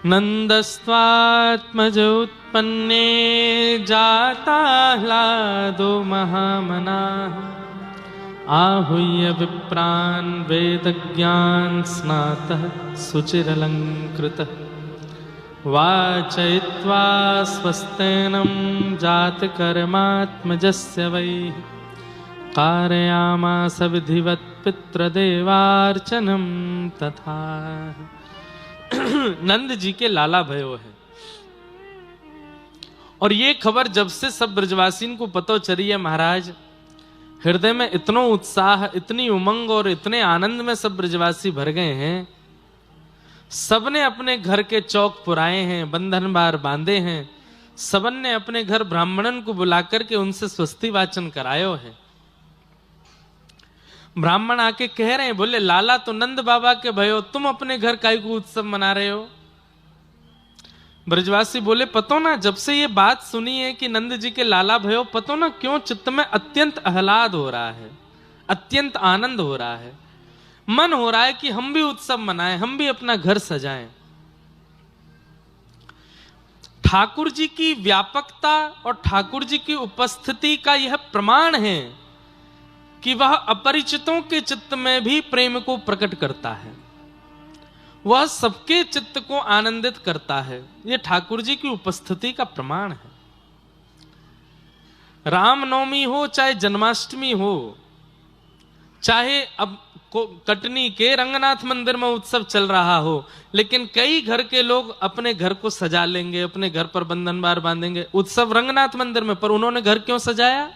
नंदस्त्वात्मज उत्पन्ने जाताह्लादो महामनाः आहूय विप्रान् वेदज्ञान स्नातः शुचिरलङ्कृतः वाचयित्वा स्वस्तेनं जातकर्मात्मजस्य वै कारयामास विधिवत् पितृदेवार्चनं तथा। नंद जी के लाला भयो है, और ये खबर जब से सब ब्रजवासीन को पतो चली है महाराज, हृदय में इतना उत्साह, इतनी उमंग और इतने आनंद में सब ब्रजवासी भर गए हैं। सबने अपने घर के चौक पुराए हैं, बंधन बार बांधे हैं, सबन ने अपने घर ब्राह्मणन को बुलाकर के उनसे स्वस्ति वाचन करायो है। ब्राह्मण आके कह रहे हैं, बोले लाला तो नंद बाबा के भयो, तुम अपने घर काई को उत्सव मना रहे हो? ब्रजवासी बोले, पतो ना, जब से ये बात सुनी है कि नंद जी के लाला भयो, पतो ना क्यों चित्त में अत्यंत आह्लाद हो रहा है, अत्यंत आनंद हो रहा है। मन हो रहा है कि हम भी उत्सव मनाएं, हम भी अपना घर सजाएं। ठाकुर जी की व्यापकता और ठाकुर जी की उपस्थिति का यह प्रमाण है कि वह अपरिचितों के चित्त में भी प्रेम को प्रकट करता है, वह सबके चित्त को आनंदित करता है। यह ठाकुर जी की उपस्थिति का प्रमाण है। रामनवमी हो चाहे जन्माष्टमी हो, चाहे अब कटनी के रंगनाथ मंदिर में उत्सव चल रहा हो, लेकिन कई घर के लोग अपने घर को सजा लेंगे, अपने घर पर बंधन बार बांधेंगे। उत्सव रंगनाथ मंदिर में, पर उन्होंने घर क्यों सजाया?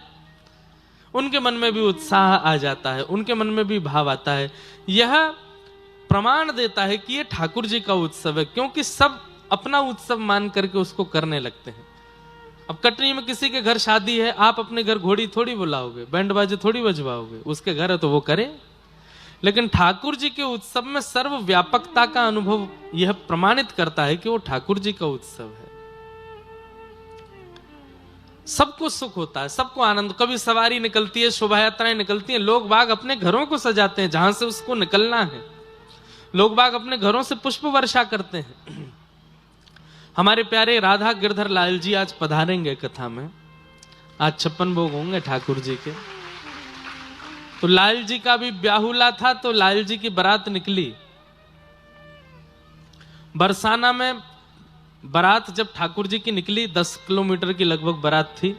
उनके मन में भी उत्साह आ जाता है, उनके मन में भी भाव आता है। यह प्रमाण देता है कि यह ठाकुर जी का उत्सव है, क्योंकि सब अपना उत्सव मान करके उसको करने लगते हैं। अब कटनी में किसी के घर शादी है, आप अपने घर घोड़ी थोड़ी बुलाओगे, बैंड बाजे थोड़ी बजवाओगे, उसके घर है तो वो करे। लेकिन ठाकुर जी के उत्सव में सर्व व्यापकता का अनुभव यह प्रमाणित करता है कि वो ठाकुर जी का उत्सव है। सबको सुख होता है, सबको आनंद। कभी सवारी निकलती है, शोभा यात्राएं निकलती हैं, लोग बाग अपने घरों को सजाते हैं जहां से उसको निकलना है। लोग बाग अपने घरों से पुष्प वर्षा करते हैं। हमारे प्यारे राधा गिरधर लाल जी आज पधारेंगे कथा में। आज 56 भोग होंगे ठाकुर जी के। तो लाल जी का भी ब्याहुला था, तो लाल जी की बारात निकली। बरसाना में बारात जब ठाकुर जी की निकली, 10 किलोमीटर की लगभग बारात थी,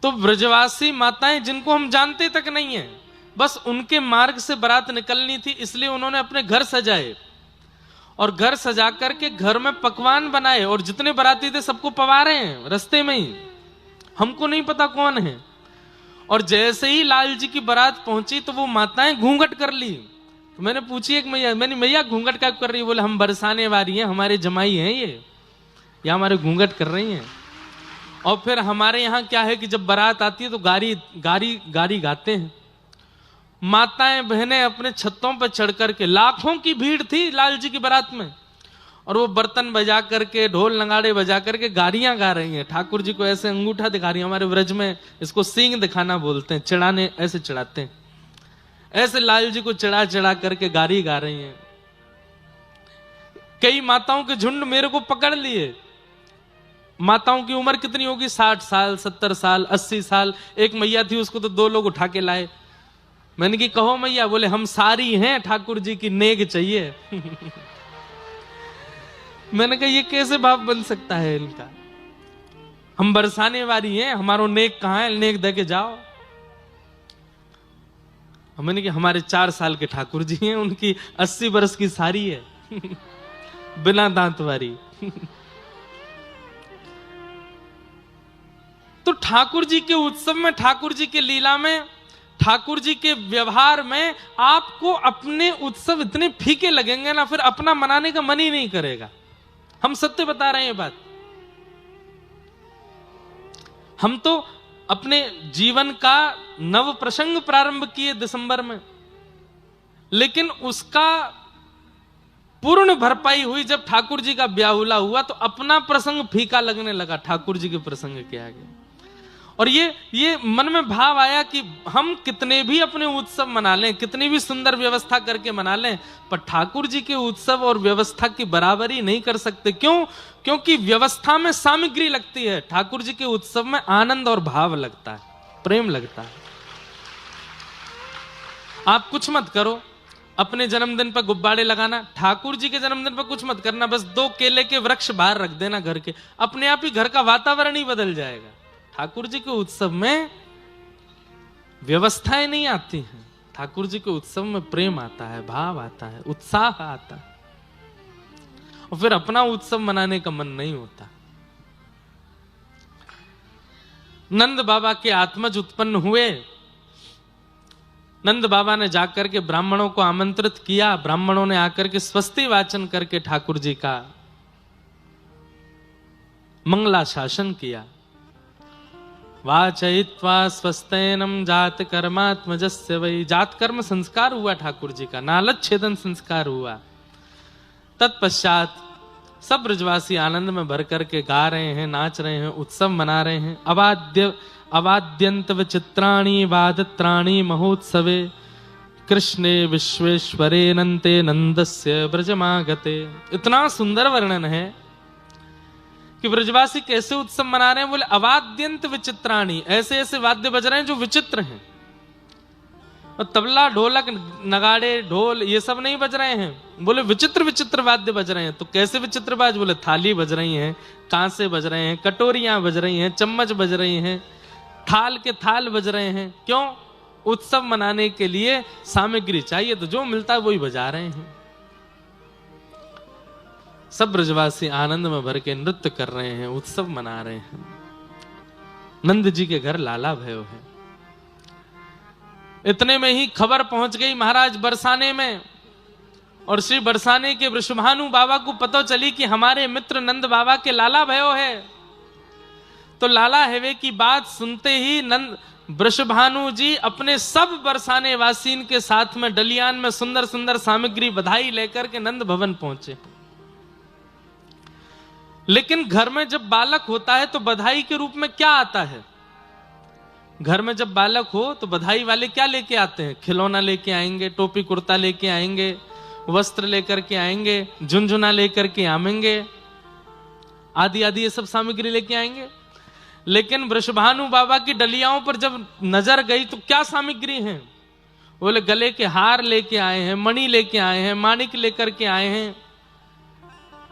तो ब्रजवासी माताएं जिनको हम जानते तक नहीं है, बस उनके मार्ग से बारात निकलनी थी, इसलिए उन्होंने अपने घर सजाए और घर सजा करके घर में पकवान बनाए, और जितने बाराती थे सबको पवा रहे हैं रास्ते में ही, हमको नहीं पता कौन है। और जैसे ही लाल जी की बारात पहुंची तो वो माताएं घूंघट कर ली। तो मैंने पूछी एक मैया, मैंने मैया घूंघट क्या कर रही है? बोले हम बरसाने वाली हैं, हमारे जमाई हैं ये हमारे घूंघट कर रही हैं। और फिर हमारे यहाँ क्या है कि जब बारात आती है तो गारी गाते हैं। माताएं बहनें अपने छतों पर चढ़ करके, लाखों की भीड़ थी लाल जी की बारात में, और वो बर्तन बजा करके, ढोल नगाड़े बजा करके गारियां गा रही हैं। ठाकुर जी को ऐसे अंगूठा दिखा रही है, हमारे व्रज में इसको सींग दिखाना बोलते हैं, चिढ़ाने, ऐसे चिढ़ाते हैं, ऐसे लाल जी को चिढ़ा चिढ़ा करके गारी गा रही हैं। कई माताओं के झुंड मेरे को पकड़ लिए। माताओं की उम्र कितनी होगी? 60 साल, 70 साल, 80 साल। एक मैया थी, उसको तो 2 लोग उठा के लाए। मैंने की कहो मैया? बोले हम सारी हैं, ठाकुर जी की नेक चाहिए। मैंने कहा ये कैसे भाव बन सकता है इनका? हम बरसाने वाली हैं, हमारो नेक कहां है? नेक दे के जाओ। मैंने कहा हमारे 4 साल के ठाकुर जी हैं, उनकी 80 वर्ष की सारी है। बिना दांत वारी। तो ठाकुर जी के उत्सव में, ठाकुर जी के लीला में, ठाकुर जी के व्यवहार में आपको अपने उत्सव इतने फीके लगेंगे ना, फिर अपना मनाने का मन ही नहीं करेगा। हम सत्य बता रहे हैं बात। हम तो अपने जीवन का नव प्रसंग प्रारंभ किए दिसंबर में, लेकिन उसका पूर्ण भरपाई हुई जब ठाकुर जी का ब्याहुला हुआ, तो अपना प्रसंग फीका लगने लगा ठाकुर जी के प्रसंग के आगे। और ये मन में भाव आया कि हम कितने भी अपने उत्सव मना लें, कितनी भी सुंदर व्यवस्था करके मना लें, पर ठाकुर जी के उत्सव और व्यवस्था की बराबरी नहीं कर सकते। क्यों? क्योंकि व्यवस्था में सामग्री लगती है, ठाकुर जी के उत्सव में आनंद और भाव लगता है, प्रेम लगता है। आप कुछ मत करो, अपने जन्मदिन पर गुब्बारे लगाना, ठाकुर जी के जन्मदिन पर कुछ मत करना, बस 2 केले के वृक्ष बाहर रख देना घर के, अपने आप ही घर का वातावरण ही बदल जाएगा। ठाकुर जी के उत्सव में व्यवस्थाएं नहीं आती हैं, ठाकुर जी के उत्सव में प्रेम आता है, भाव आता है, उत्साह आता है, और फिर अपना उत्सव मनाने का मन नहीं होता। नंद बाबा के आत्मज उत्पन्न हुए। नंद बाबा ने जाकर के ब्राह्मणों को आमंत्रित किया, ब्राह्मणों ने आकर के स्वस्ति वाचन करके ठाकुर जी का मंगलाशासन किया। वाचयित्वा स्वस्तेनम जात कर्मात्मजस्य वै, जात कर्म संस्कार हुआ ठाकुर जी का, नालत छेदन संस्कार हुआ। तत्पश्चात सब ब्रजवासी आनंद में भर करके गा रहे हैं, नाच रहे हैं, उत्सव मना रहे हैं। अवाद्यंत विचित्राणि वादत्राणि महोत्सवे कृष्णे विश्वेश्वरे नन्ते नंदस्य ब्रजमागते। इतना सुंदर वर्णन है कि ब्रजवासी कैसे उत्सव मना रहे हैं। बोले अवाद्यंत विचित्राणि, ऐसे ऐसे वाद्य बज रहे हैं जो विचित्र हैं, और तबला ढोलक नगाड़े ढोल ये सब नहीं बज रहे हैं। बोले विचित्र विचित्र वाद्य बज रहे हैं। तो कैसे विचित्र बाज? बोले थाली बज रही हैं, कांसे बज रहे हैं, कटोरियां बज रही हैं, चम्मच बज रही हैं, थाल के थाल बज रहे हैं। क्यों? उत्सव मनाने के लिए सामग्री चाहिए, तो जो मिलता है वही बजा रहे हैं। सब ब्रजवासी आनंद में भर के नृत्य कर रहे हैं, उत्सव मना रहे हैं। नंद जी के घर लाला भयो है। इतने में ही खबर पहुंच गई महाराज बरसाने में, और श्री बरसाने के वृषभानु बाबा को पता चली कि हमारे मित्र नंद बाबा के लाला भयो है। तो लाला हेवे की बात सुनते ही नंद वृषभानु जी अपने सब बरसाने वासीन के साथ में डलियान में सुंदर सुंदर सामग्री बधाई लेकर के नंद भवन पहुंचे। लेकिन घर में जब बालक होता है तो बधाई के रूप में क्या आता है? घर में जब बालक हो तो बधाई वाले क्या लेके आते हैं? खिलौना लेके आएंगे, टोपी कुर्ता लेके आएंगे, वस्त्र लेकर के आएंगे, झुनझुना लेकर के आएंगे, आदि आदि ये सब सामग्री लेके आएंगे। लेकिन वृषभानु बाबा की डलियाओं पर जब नजर गई तो क्या सामग्री है? बोले गले के हार लेके आए हैं, मणि लेके आए हैं, माणिक लेकर के आए हैं,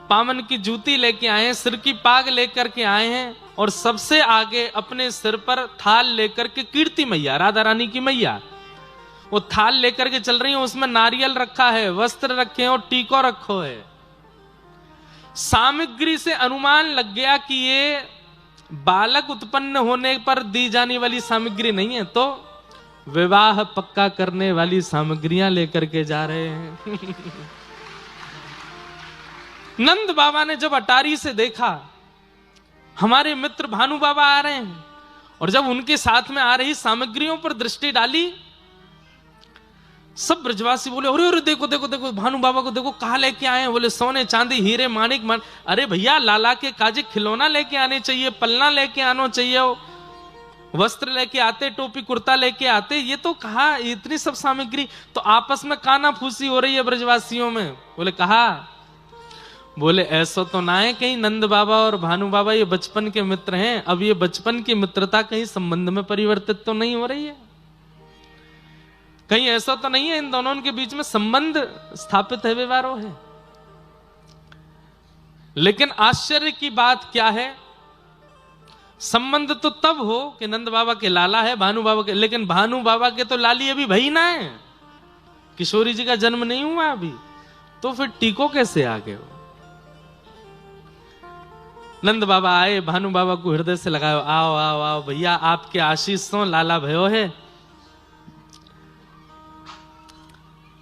पावन की जूती लेके आए हैं, सिर की पाग लेकर के आए हैं, और सबसे आगे अपने सिर पर थाल लेकर के कीर्ति मैया, राधा रानी की मैया, वो थाल लेकर के चल रही है। उसमें नारियल रखा है, वस्त्र रखे हैं और टीको रखो है। सामग्री से अनुमान लग गया कि ये बालक उत्पन्न होने पर दी जाने वाली सामग्री नहीं है, तो विवाह पक्का करने वाली सामग्रियां लेकर के जा रहे हैं। नंद बाबा ने जब अटारी से देखा हमारे मित्र भानु बाबा आ रहे हैं, और जब उनके साथ में आ रही सामग्रियों पर दृष्टि डाली, सब ब्रजवासी बोले अरे अरे देखो देखो देखो भानु बाबा को देखो, कहाँ लेके आए हैं? बोले सोने चांदी हीरे माणिक अरे भैया लाला के काजे खिलौना लेके आने चाहिए, पलना लेके आना चाहिए, वस्त्र लेके आते, टोपी कुर्ता लेके आते, ये तो कहा इतनी सब सामग्री? तो आपस में काना फूसी हो रही है ब्रजवासियों में। बोले कहा, बोले ऐसा तो ना है कहीं नंद बाबा और भानु बाबा ये बचपन के मित्र हैं, अब ये बचपन की मित्रता कहीं संबंध में परिवर्तित तो नहीं हो रही है? कहीं ऐसा तो नहीं है इन दोनों के बीच में संबंध स्थापित है, व्यवहार है? लेकिन आश्चर्य की बात क्या है, संबंध तो तब हो कि नंद बाबा के लाला है, भानु बाबा के, लेकिन भानु बाबा के तो लाली अभी भई ना है, किशोरी जी का जन्म नहीं हुआ अभी, तो फिर टीको कैसे आ गए? नंद बाबा आए, भानु बाबा को हृदय से लगाओ, आओ आओ आओ भैया, आपके आशीष तो लाला भयो है।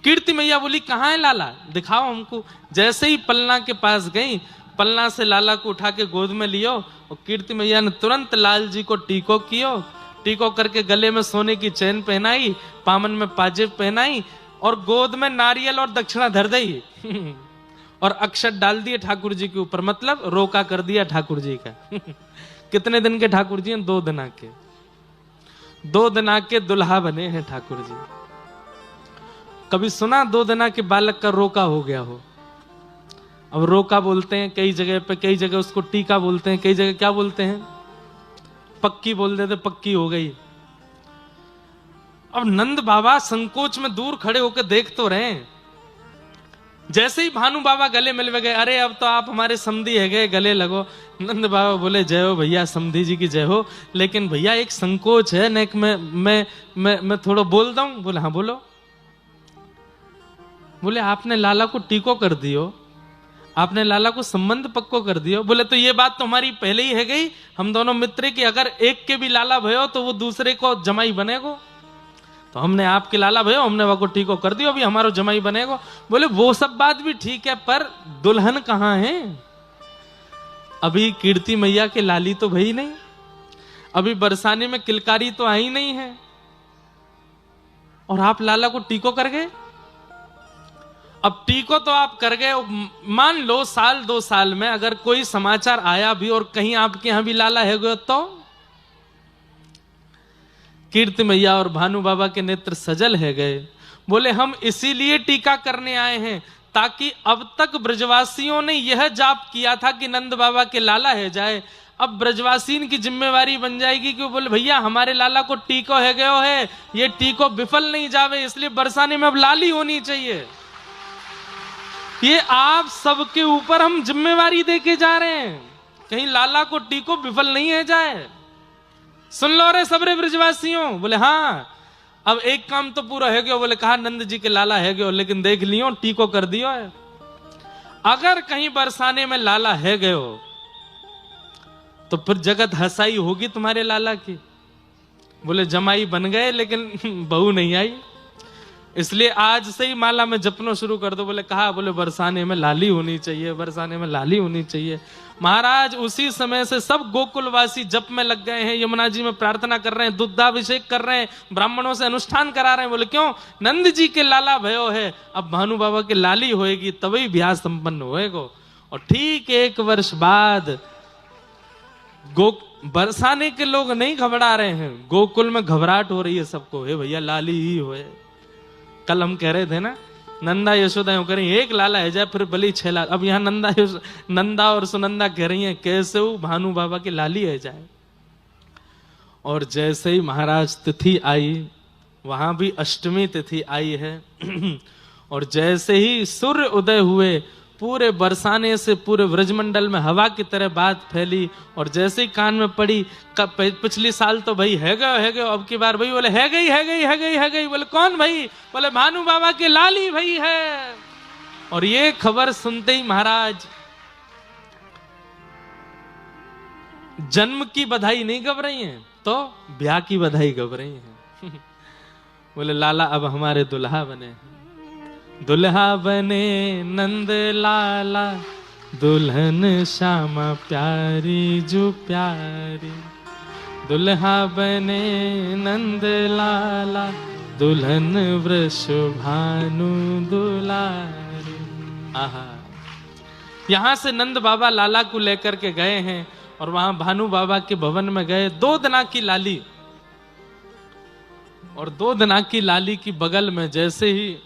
कीर्ति मैया बोली कहाँ है लाला, दिखाओ हमको। जैसे ही पलना के पास गई, पलना से लाला को उठा के गोद में लियो, और कीर्ति मैया ने तुरंत लाल जी को टीको कियो, टीको करके गले में सोने की चैन पहनाई, पामन में पाजेब पहनाई, और गोद में नारियल और दक्षिणा धर दी और अक्षत डाल दिए ठाकुर जी के ऊपर, मतलब रोका कर दिया ठाकुर जी का। कितने दिन के ठाकुर जी हैं? 2 दिन के। 2 दिना के दुल्हा बने हैं ठाकुर जी। कभी सुना 2 दिना के बालक का रोका हो गया हो? अब रोका बोलते हैं कई जगह पे, कई जगह उसको टीका बोलते हैं, कई जगह क्या बोलते हैं, पक्की बोल देते, पक्की हो गई। अब नंद बाबा संकोच में दूर खड़े होकर देख तो रहे हैं। जैसे ही भानु बाबा गले मिल गए, अरे अब तो आप हमारे समधी है गए, गले लगो। नंद बाबा बोले जय हो भैया, समधी जी की जय हो, लेकिन भैया एक संकोच है नेक में, मैं थोड़ा बोल दूं। बोले हाँ बोलो। बोले आपने लाला को टीको कर दियो, आपने लाला को संबंध पक्को कर दियो। बोले तो ये बात तो हमारी पहले ही है गई, हम दोनों मित्र की अगर एक के भी लाला भयो तो वो दूसरे को जमाई बनेगो, तो हमने आपके लाला भयो, हमने वो को टीको कर दियो, अभी हमारो जमाई बनेगो। बोले वो सब बात भी ठीक है, पर दुल्हन कहाँ है? अभी कीर्ति मैया के लाली तो भई नहीं, अभी बरसाने में किलकारी तो आई नहीं है, और आप लाला को टीको कर गए। अब टीको तो आप कर गए, मान लो 1-2 साल में अगर कोई समाचार आया भी और कहीं आपके यहां भी लाला है गयो तो? कीर्ति मैया और भानु बाबा के नेत्र सजल है गए। बोले हम इसीलिए टीका करने आए हैं ताकि अब तक ब्रजवासियों ने यह जाप किया था कि नंद बाबा के लाला है जाए, अब ब्रजवासीन की जिम्मेवारी बन जाएगी कि बोले भैया हमारे लाला को टीको है गयो है, ये टीको विफल नहीं जावे, इसलिए बरसाने में अब लाली होनी चाहिए। ये आप सबके ऊपर हम जिम्मेवारी देके जा रहे हैं, कहीं लाला को टीको विफल नहीं है जाए। सुन लो रे सबरे ब्रजवासियों। बोले हाँ, अब एक काम तो पूरा है गयो। बोले कहा नंद जी के लाला है गयो, लेकिन देख लियो टीको कर दियो है। अगर कहीं बरसाने में लाला है गयो तो फिर जगत हंसाई होगी तुम्हारे लाला की। बोले जमाई बन गए लेकिन बहू नहीं आई, इसलिए आज से ही माला में जपना शुरू कर दो। बोले कहा, बोले बरसाने में लाली होनी चाहिए, बरसाने में लाली होनी चाहिए। महाराज उसी समय से सब गोकुलवासी जप में लग गए हैं, यमुना जी में प्रार्थना कर रहे हैं, दुग्धाभिषेक कर रहे हैं, ब्राह्मणों से अनुष्ठान करा रहे हैं। बोले क्यों? नंद जी के लाला भयो है, अब भानु बाबा के लाली होएगी तभी ब्याह संपन्न होएगा। और ठीक 1 वर्ष बाद बरसाने के लोग नहीं घबरा रहे हैं, गोकुल में घबराहट हो रही है सबको, हे भैया लाली ही होए। कल हम कह रहे थे ना, नंदा यशोदा यूं करें, एक लाला है जाए फिर भले 6 लाल। अब यहाँ नंदा और सुनंदा कह रही हैं कैसे वो भानु बाबा की लाली है जाए। और जैसे ही महाराज तिथि आई, वहां भी अष्टमी तिथि आई है और जैसे ही सूर्य उदय हुए, पूरे बरसाने से पूरे ब्रजमंडल में हवा की तरह बात फैली। और जैसे ही कान में पड़ी, पिछली साल तो भाई है गयो, अब की बार भाई बोले है गई। बोले कौन भाई? बोले भानु बाबा के लाली भाई है। और ये खबर सुनते ही महाराज जन्म की बधाई नहीं गब रही हैं, तो ब्याह की बधाई गब रही हैं। बोले लाला अब हमारे दुल्हा बने, दुल्हा बने नंद लाला, दुल्हन श्यामा प्यारी जो प्यारी। दुल्हा बने नंद लाला, दुल्हन वृषभानु दुलारी। आहा, यहां से नंद बाबा लाला को लेकर के गए हैं और वहां भानु बाबा के भवन में गए। 2 दिना की लाली, और 2 दिना की लाली की बगल में जैसे ही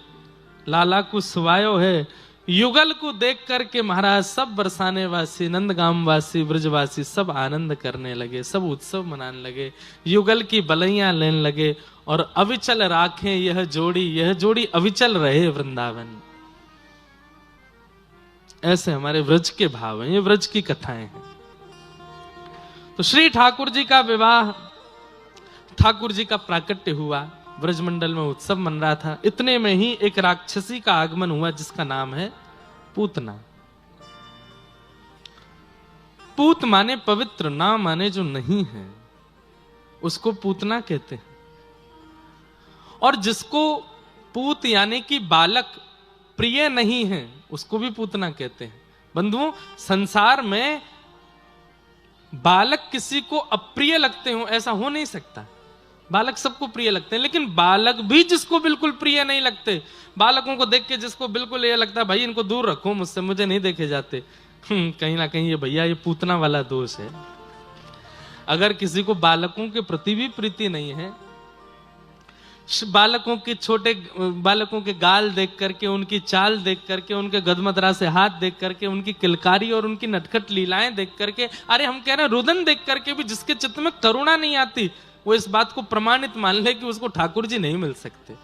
लाला को सुवायो है, युगल को देख करके महाराज सब बरसाने वासी, नंदगाम वासी, ब्रजवासी सब आनंद करने लगे, सब उत्सव मनाने लगे, युगल की बलैया लेने लगे। और अविचल राखें यह जोड़ी अविचल रहे वृंदावन। ऐसे हमारे व्रज के भाव हैं, ये व्रज की कथाएं हैं। तो श्री ठाकुर जी का विवाह, ठाकुर जी का प्राकट्य हुआ, ब्रजमंडल में उत्सव मन रहा था। इतने में ही एक राक्षसी का आगमन हुआ जिसका नाम है पूतना। पूत माने पवित्र, ना माने जो नहीं है, उसको पूतना कहते हैं। और जिसको पूत यानी कि बालक प्रिय नहीं है, उसको भी पूतना कहते हैं। बंधुओं, संसार में बालक किसी को अप्रिय लगते हो ऐसा हो नहीं सकता। बालक सबको प्रिय लगते हैं, लेकिन बालक भी जिसको बिल्कुल प्रिय नहीं लगते, बालकों को देख के जिसको बिल्कुल ये लगता है भाई इनको दूर रखो मुझसे, मुझे नहीं देखे जाते, कहीं ना कहीं ये भैया ये पूतना वाला दोष है। अगर किसी को बालकों के प्रति भी प्रीति नहीं है बालकों के छोटे बालकों के गाल देख करके, उनकी चाल देख करके, उनके गदमदरा से हाथ देख करके, उनकी किलकारी और उनकी नटखट लीलाएं देख करके, अरे हम कह रहे हैं रुदन देख करके भी जिसके चित्त में करुणा नहीं आती, वो इस बात को प्रमाणित मान ले कि उसको ठाकुर जी नहीं मिल सकते।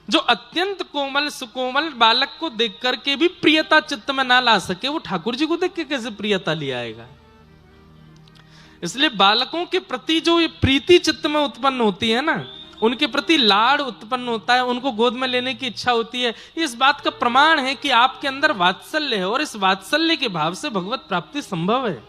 जो अत्यंत कोमल सुकोमल बालक को देख करके भी प्रियता चित्त में ना ला सके, वो ठाकुर जी को देख के कैसे प्रियता ले आएगा। इसलिए बालकों के प्रति जो ये प्रीति चित्त में उत्पन्न होती है ना, उनके प्रति लाड़ उत्पन्न होता है, उनको गोद में लेने की इच्छा होती है, इस बात का प्रमाण है कि आपके अंदर वात्सल्य है और इस वात्सल्य के भाव से भगवत प्राप्ति संभव है।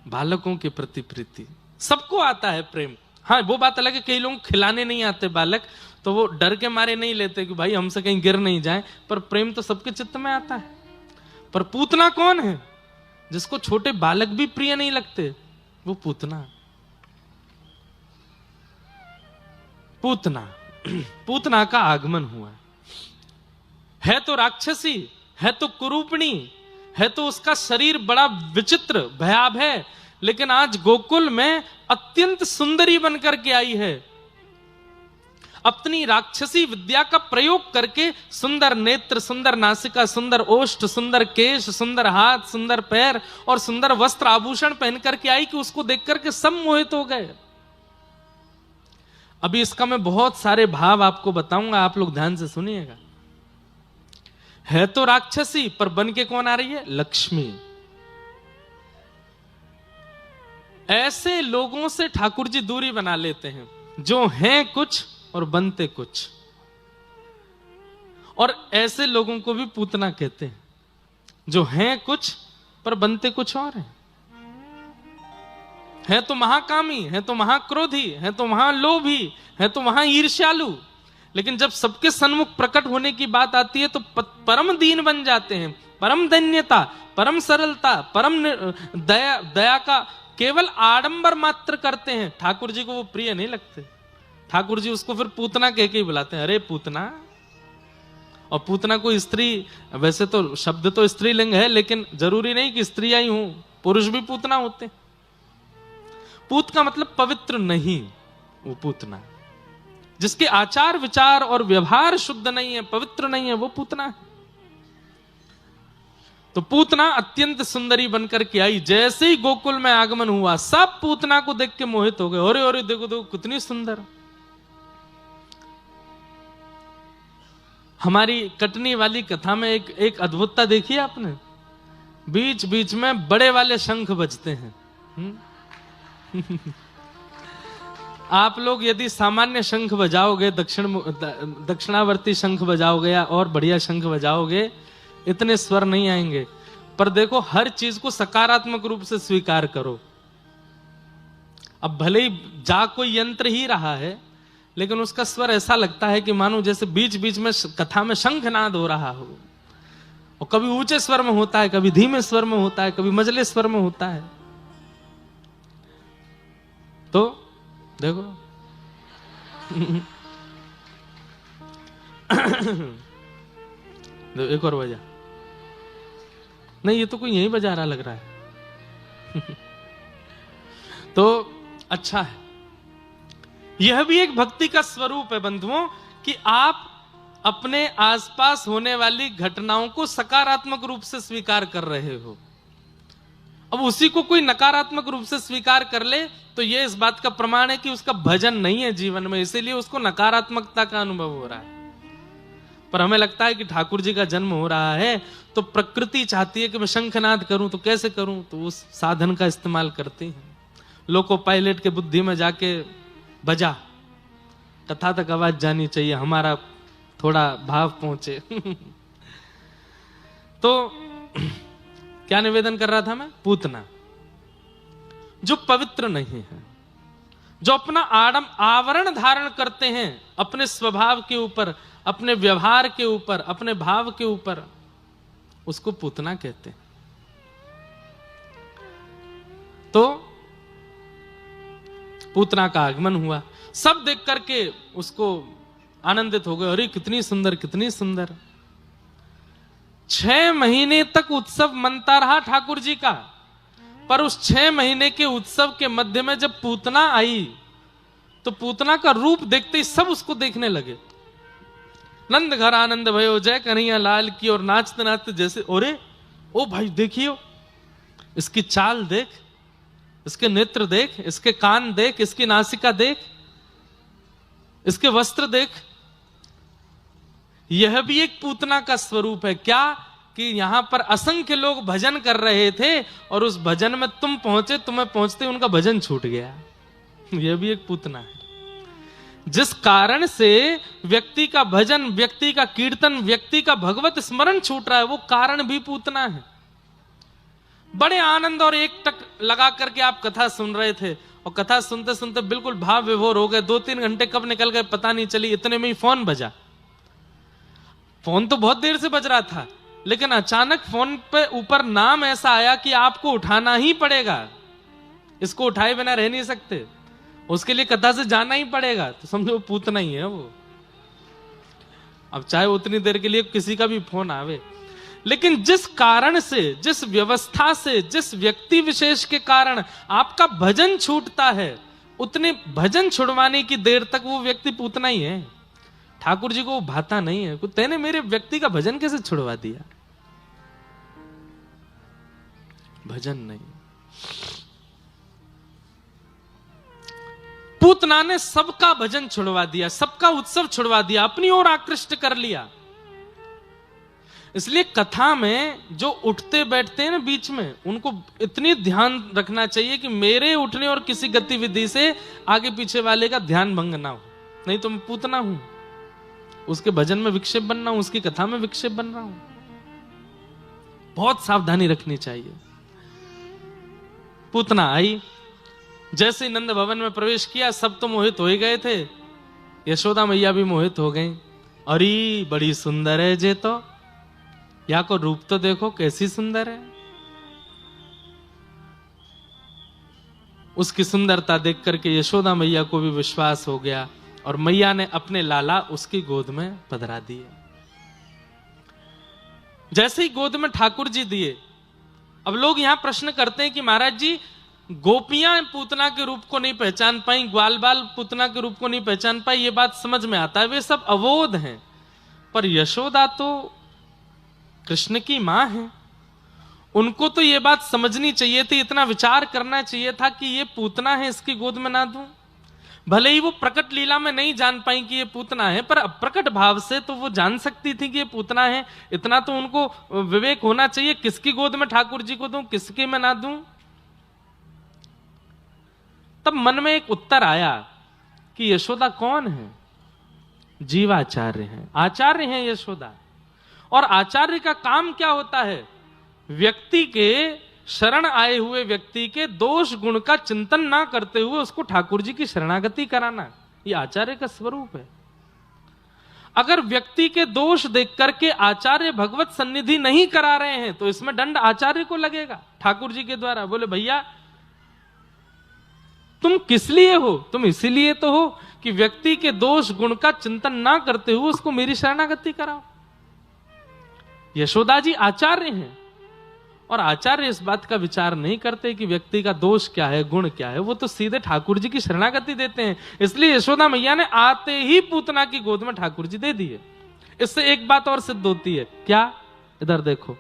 बालकों के प्रति प्रीति, सबको आता है प्रेम। हाँ, वो बात अलग है, कई लोग खिलाने नहीं आते बालक, तो वो डर के मारे नहीं लेते कि भाई हमसे कहीं गिर नहीं जाए, पर प्रेम तो सबके चित्त में आता है। पर पूतना कौन है? जिसको छोटे बालक भी प्रिय नहीं लगते, वो पूतना। पूतना, पूतना का आगमन हुआ है तो राक्षसी, है तो कुरूपणी, है तो उसका शरीर बड़ा विचित्र भयावह, लेकिन आज गोकुल में अत्यंत सुंदरी बनकर के आई है। अपनी राक्षसी विद्या का प्रयोग करके सुंदर नेत्र, सुंदर नासिका, सुंदर ओष्ठ, सुंदर केश, सुंदर हाथ, सुंदर पैर और सुंदर वस्त्र आभूषण पहन करके आई कि उसको देख करके सब मोहित हो गए। अभी इसका मैं बहुत सारे भाव आपको बताऊंगा, आप लोग ध्यान से सुनिएगा। है तो राक्षसी, पर बन के कौन आ रही है? लक्ष्मी। ऐसे लोगों से ठाकुर जी दूरी बना लेते हैं, जो हैं कुछ और बनते कुछ। और ऐसे लोगों को भी पूतना कहते हैं, जो हैं कुछ पर बनते कुछ और हैं। है तो महाकामी, है तो महाक्रोधी, है तो महालोभी, है तो महा ईर्ष्यालु, लेकिन जब सबके सन्मुख प्रकट होने की बात आती है तो परम दीन बन जाते हैं। परम दैन्यता, परम सरलता, परम दया का केवल आडंबर मात्र करते हैं। ठाकुर जी को वो प्रिय नहीं लगते। ठाकुर जी उसको फिर पूतना कह के ही बुलाते हैं, अरे पूतना। और पूतना को स्त्री, वैसे तो शब्द तो स्त्रीलिंग है, लेकिन जरूरी नहीं कि स्त्रियां ही हों, पुरुष भी पूतना होते हैं। पूत का मतलब पवित्र नहीं, वो पूतना। जिसके आचार विचार और व्यवहार शुद्ध नहीं है, पवित्र नहीं है, वो पूतना है। तो पूतना अत्यंत सुंदरी बनकर के आई। जैसे ही गोकुल में आगमन हुआ, सब पूतना को देख के मोहित हो गए। अरे अरे देखो देखो कितनी सुंदर। हमारी कटनी वाली कथा में एक अद्भुतता देखी आपने? बीच बीच में बड़े वाले शंख बजते हैं। आप लोग यदि सामान्य शंख बजाओगे, दक्षिणावर्ती शंख बजाओगे या और बढ़िया शंख बजाओगे, इतने स्वर नहीं आएंगे। पर देखो, हर चीज को सकारात्मक रूप से स्वीकार करो। अब भले ही जा कोई यंत्र ही रहा है, लेकिन उसका स्वर ऐसा लगता है कि मानो जैसे बीच बीच में कथा में शंखनाद हो रहा हो। और कभी ऊंचे स्वर में होता है, कभी धीमे स्वर में होता है, कभी मझले स्वर में होता है। तो देखो एक और बजा। नहीं, ये तो कोई यहीं बजा रहा लग रहा है। तो अच्छा है, यह भी एक भक्ति का स्वरूप है बंधुओं, कि आप अपने आसपास होने वाली घटनाओं को सकारात्मक रूप से स्वीकार कर रहे हो। अब उसी को कोई नकारात्मक रूप से स्वीकार कर ले तो यह इस बात का प्रमाण है कि उसका भजन नहीं है जीवन में, इसीलिए उसको नकारात्मकता का अनुभव हो रहा है। पर हमें लगता है कि ठाकुर जी का जन्म हो रहा है तो प्रकृति चाहती है कि मैं शंखनाद करूं, तो कैसे करूं? तो उस साधन का इस्तेमाल करती है। लोको पायलट के बुद्धि में जाके बजा, कथा तक आवाज जानी चाहिए, हमारा थोड़ा भाव पहुंचे। तो क्या निवेदन कर रहा था मैं? पूतना जो पवित्र नहीं है, जो अपना आवरण धारण करते हैं अपने स्वभाव के ऊपर, अपने व्यवहार के ऊपर, अपने भाव के ऊपर, उसको पूतना कहते हैं। तो पूतना का आगमन हुआ, सब देख करके उसको आनंदित हो गए। अरे कितनी सुंदर, कितनी सुंदर। 6 महीने तक उत्सव मनता रहा ठाकुर जी का, पर उस 6 महीने के उत्सव के मध्य में जब पूतना आई तो पूतना का रूप देखते ही सब उसको देखने लगे। नंद घर आनंद भयो जय कन्हैया लाल की, और नाचते नाचते जैसे, ओरे ओ भाई देखियो, इसकी चाल देख, इसके नेत्र देख, इसके कान देख, इसकी नासिका देख, इसके वस्त्र देख। यह भी एक पूतना का स्वरूप है क्या, कि यहां पर असंख्य लोग भजन कर रहे थे और उस भजन में तुम पहुंचे, तुम्हें पहुंचते उनका भजन छूट गया। यह भी एक पूतना है। जिस कारण से व्यक्ति का भजन, व्यक्ति का कीर्तन, व्यक्ति का भगवत स्मरण छूट रहा है, वो कारण भी पूतना है। बड़े आनंद और एक टक लगा करके आप कथा सुन रहे थे, और कथा सुनते सुनते बिल्कुल भाव विभोर हो गए। 2-3 घंटे कब निकल गए पता नहीं चली। इतने में ही फोन बजा। फोन तो बहुत देर से बज रहा था, लेकिन अचानक फोन पे ऊपर नाम ऐसा आया कि आपको उठाना ही पड़ेगा, इसको उठाए बिना रह नहीं सकते, उसके लिए कथा से जाना ही पड़ेगा। तो समझो पूतना ही है वो। अब चाहे उतनी देर के लिए किसी का भी फोन आवे, लेकिन जिस कारण से, जिस व्यवस्था से, जिस व्यक्ति विशेष के कारण आपका भजन छूटता है, उतने भजन छुड़वाने की देर तक वो व्यक्ति पूतना ही है। ठाकुर जी को भाता नहीं है, तेने मेरे व्यक्ति का भजन कैसे छुड़वा दिया। भजन नहीं, पूतना ने सबका भजन छुड़वा दिया, सबका उत्सव छुड़वा दिया, अपनी ओर आकृष्ट कर लिया। इसलिए कथा में जो उठते बैठते हैं ना बीच में, उनको इतनी ध्यान रखना चाहिए कि मेरे उठने और किसी गतिविधि से आगे पीछे वाले का ध्यान भंग ना हो। नहीं तो मैं पूतना हूं, उसके भजन में विक्षेप बन रहा हूं, उसकी कथा में विक्षेप बन रहा हूं। बहुत सावधानी रखनी चाहिए। पूतना आई, जैसे नंद भवन में प्रवेश किया, सब तो मोहित हो ही गए थे। यशोदा मैया भी मोहित हो गई। अरे बड़ी सुंदर है जे, तो या को रूप तो देखो कैसी सुंदर है। उसकी सुंदरता देख करके यशोदा मैया को भी विश्वास हो गया, और मैया ने अपने लाला उसकी गोद में पधरा दिए। जैसे ही गोद में ठाकुर जी दिए, अब लोग यहां प्रश्न करते हैं कि महाराज जी, गोपियां पूतना के रूप को नहीं पहचान पाई, ग्वाल बाल पूतना के रूप को नहीं पहचान पाई, ये बात समझ में आता है, वे सब अवोध हैं। पर यशोदा तो कृष्ण की मां है, उनको तो ये बात समझनी चाहिए थी, इतना विचार करना चाहिए था कि ये पूतना है, इसकी गोद में ना दूं। भले ही वो प्रकट लीला में नहीं जान पाई कि ये पूतना है, पर अप्रकट भाव से तो वो जान सकती थी कि ये पूतना है। इतना तो उनको विवेक होना चाहिए, किसकी गोद में ठाकुर जी को दूं, किसकी में ना दूं। तब मन में एक उत्तर आया कि यशोदा कौन है? जीवाचार्य हैं, आचार्य हैं यशोदा। और आचार्य का काम क्या होता है? व्यक्ति के शरण आए हुए व्यक्ति के दोष गुण का चिंतन ना करते हुए उसको ठाकुर जी की शरणागति कराना, ये आचार्य का स्वरूप है। अगर व्यक्ति के दोष देख करके आचार्य भगवत सन्निधि नहीं करा रहे हैं, तो इसमें दंड आचार्य को लगेगा ठाकुर जी के द्वारा। बोले भैया तुम किस लिए हो? तुम इसीलिए तो हो कि व्यक्ति के दोष गुण का चिंतन ना करते हुए उसको मेरी शरणागति कराओ। यशोदा जी आचार्य हैं, और आचार्य इस बात का विचार नहीं करते कि व्यक्ति का दोष क्या है, गुण क्या है, वो तो सीधे ठाकुर जी की शरणागति देते हैं। इसलिए यशोदा मैया ने आते ही पूतना की गोद में ठाकुर जी दे दिए। इससे एक बात और सिद्ध होती है, क्या? इधर देखो,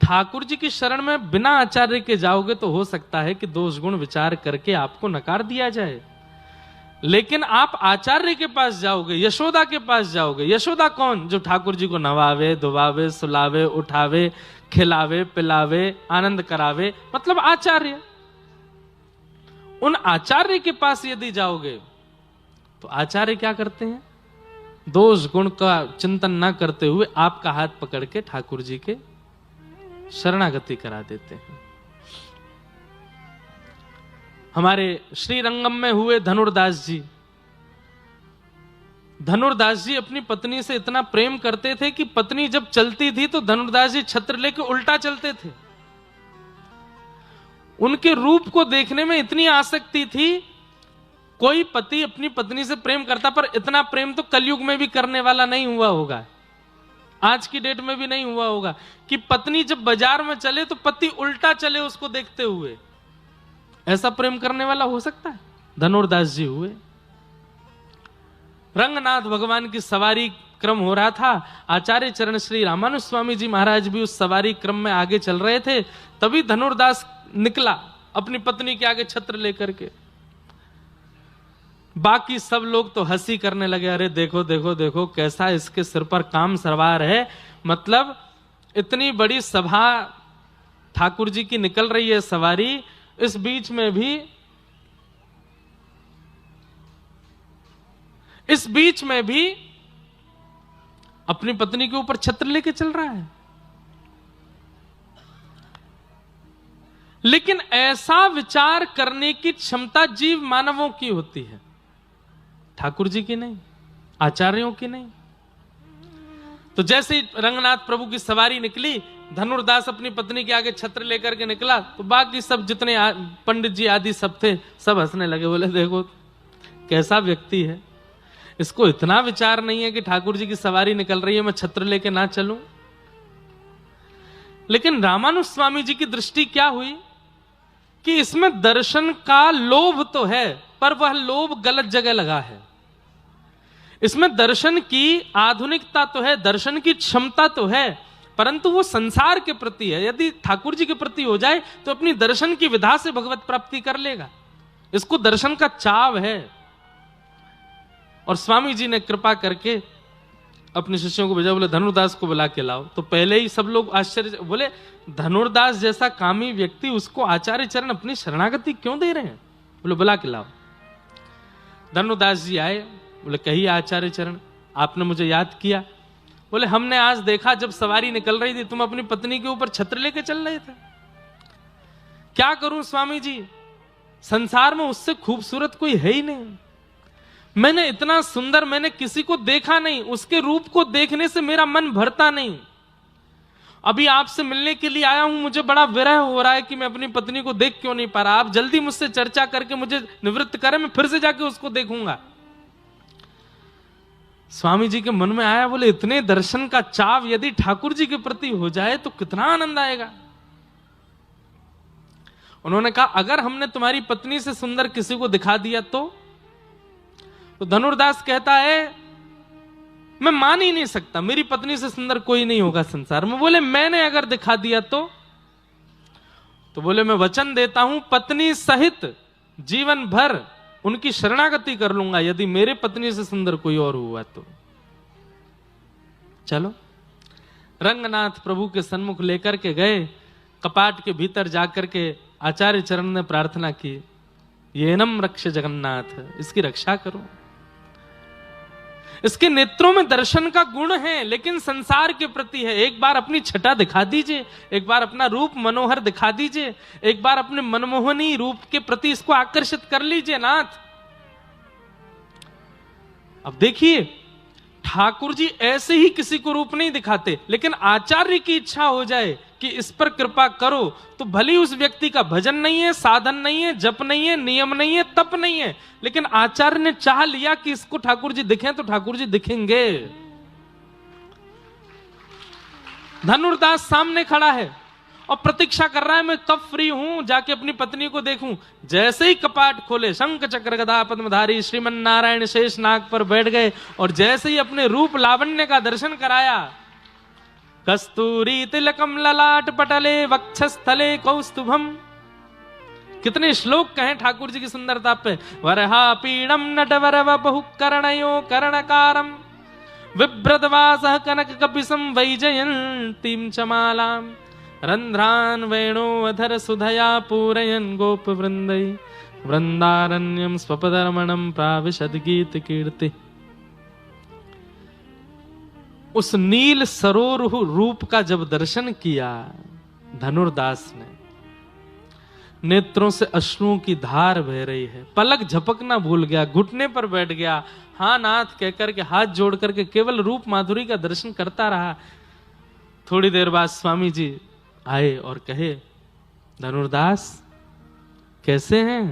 ठाकुर जी की शरण में बिना आचार्य के जाओगे तो हो सकता है कि दोष गुण विचार करके आपको नकार दिया जाए, लेकिन आप आचार्य के पास जाओगे, यशोदा के पास जाओगे। यशोदा कौन? जो ठाकुर जी को नवावे, धुवावे, सुलावे, उठावे, खिलावे, पिलावे, आनंद करावे, मतलब आचार्य। उन आचार्य के पास यदि जाओगे तो आचार्य क्या करते हैं? दोष गुण का चिंतन ना करते हुए आपका हाथ पकड़ के ठाकुर जी के शरणागति करा देते हैं। हमारे श्रीरंगम में हुए धनुर्दास जी, धनुर्दास जी अपनी पत्नी से इतना प्रेम करते थे कि पत्नी जब चलती थी तो धनुर्दास जी छत्र लेके उल्टा चलते थे। उनके रूप को देखने में इतनी आसक्ति थी। कोई पति अपनी पत्नी से प्रेम करता, पर इतना प्रेम तो कलयुग में भी करने वाला नहीं हुआ होगा, आज की डेट में भी नहीं हुआ होगा, कि पत्नी जब बाजार में चले तो पति उल्टा चले उसको देखते हुए। ऐसा प्रेम करने वाला हो सकता है? धनुर्दास जी हुए। रंगनाथ भगवान की सवारी क्रम हो रहा था। आचार्य चरण श्री रामानुज स्वामी जी महाराज भी उस सवारी क्रम में आगे चल रहे थे। तभी धनुर्दास निकला अपनी पत्नी के आगे छत्र लेकर के। बाकी सब लोग तो हंसी करने लगे, अरे देखो देखो देखो कैसा इसके सिर पर काम सवार है। मतलब इतनी बड़ी सभा ठाकुर जी की निकल रही है सवारी, इस बीच में भी अपनी पत्नी के ऊपर छत्र लेके चल रहा है। लेकिन ऐसा विचार करने की क्षमता जीव मानवों की होती है, ठाकुर जी की नहीं, आचार्यों की नहीं। तो जैसे ही रंगनाथ प्रभु की सवारी निकली, धनुर्दास अपनी पत्नी के आगे छत्र लेकर के निकला, तो बाकी सब जितने पंडित जी आदि सब थे, सब हंसने लगे। बोले देखो कैसा व्यक्ति है, इसको इतना विचार नहीं है कि ठाकुर जी की सवारी निकल रही है, मैं छत्र लेके ना चलूं। लेकिन रामानुज स्वामी जी की दृष्टि क्या हुई कि इसमें दर्शन का लोभ तो है, पर वह लोभ गलत जगह लगा है। इसमें दर्शन की आधुनिकता तो है, दर्शन की क्षमता तो है, परंतु वो संसार के प्रति है। यदि ठाकुर जी के प्रति हो जाए तो अपनी दर्शन की विधा से भगवत प्राप्ति कर लेगा। इसको दर्शन का चाव है। और स्वामी जी ने कृपा करके अपने शिष्यों को भेजा, बोले धनुर्दास को बुला के लाओ। तो पहले ही सब लोग आश्चर्य, बोले धनुर्दास जैसा कामी व्यक्ति, उसको आचार्य चरण अपनी शरणागति क्यों दे रहे हैं? बोले बुला के लाओ। धनुर्दास जी आए, बोले कहिए आचार्य चरण, आपने मुझे याद किया। बोले हमने आज देखा जब सवारी निकल रही थी, तुम अपनी पत्नी के ऊपर छत्र लेके चल रहे थे। क्या करूं स्वामी जी, संसार में उससे खूबसूरत कोई है ही नहीं। मैंने इतना सुंदर मैंने किसी को देखा नहीं, उसके रूप को देखने से मेरा मन भरता नहीं। अभी आपसे मिलने के लिए आया हूं, मुझे बड़ा विरह हो रहा है कि मैं अपनी पत्नी को देख क्यों नहीं पा रहा। आप जल्दी मुझसे चर्चा करके मुझे निवृत्त करें, मैं फिर से जाके उसको देखूंगा। स्वामी जी के मन में आया, बोले इतने दर्शन का चाव यदि ठाकुर जी के प्रति हो जाए तो कितना आनंद आएगा। उन्होंने कहा अगर हमने तुम्हारी पत्नी से सुंदर किसी को दिखा दिया तो धनुर्दास कहता है मैं मान ही नहीं सकता, मेरी पत्नी से सुंदर कोई नहीं होगा संसार में। बोले मैंने अगर दिखा दिया तो बोले मैं वचन देता हूं पत्नी सहित जीवन भर उनकी शरणागति कर लूंगा, यदि मेरे पत्नी से सुंदर कोई और हुआ तो। चलो रंगनाथ प्रभु के सन्मुख लेकर के गए। कपाट के भीतर जाकर के आचार्य चरण ने प्रार्थना की, येनम रक्ष जगन्नाथ, इसकी रक्षा करो। इसके नेत्रों में दर्शन का गुण है, लेकिन संसार के प्रति है। एक बार अपनी छटा दिखा दीजिए, एक बार अपना रूप मनोहर दिखा दीजिए, एक बार अपने मनमोहनी रूप के प्रति इसको आकर्षित कर लीजिए नाथ। अब देखिए ठाकुर जी ऐसे ही किसी को रूप नहीं दिखाते, लेकिन आचार्य की इच्छा हो जाए कि इस पर कृपा करो तो भली उस व्यक्ति का भजन नहीं है, साधन नहीं है, जप नहीं है, नियम नहीं है, तप नहीं है, लेकिन आचार्य ने चाह लिया कि इसको ठाकुर जी दिखें तो ठाकुर जी दिखेंगे। धनुर्दास सामने खड़ा है और प्रतीक्षा कर रहा है मैं कब फ्री हूं, जाके अपनी पत्नी को देखूं। जैसे ही कपाट खोले, शंख चक्र गदा पद्मधारी श्रीमन नारायण शेष नाग पर बैठ गए और जैसे ही अपने रूप लावण्य का दर्शन कराया, कस्तूरी तिलकम ललाट पटले वक्षस्थले कौस्तुभम। कितने श्लोक कहें ठाकुर जी की सुंदरता पे। वरहा पीड़म नटवर बहु कर्णयो कर्णकारम विभ्रदवासः कनक कपिसं वैजयन्तीं चमालाम रंध्रान वेणो अधर सुधया पूरयन् गोप वृंदै वृंदारण्यम स्वपदरमणम प्राविशद गीत कीर्ति। उस नील सरोरुह रूप का जब दर्शन किया धनुर्दास ने, नेत्रों से अश्रुओं की धार बह रही है, पलक झपकना भूल गया, घुटने पर बैठ गया, हाँ नाथ कहकर के हाथ जोड़ करके केवल रूप माधुरी का दर्शन करता रहा। थोड़ी देर बाद स्वामी जी आए और कहे धनुर्दास कैसे हैं?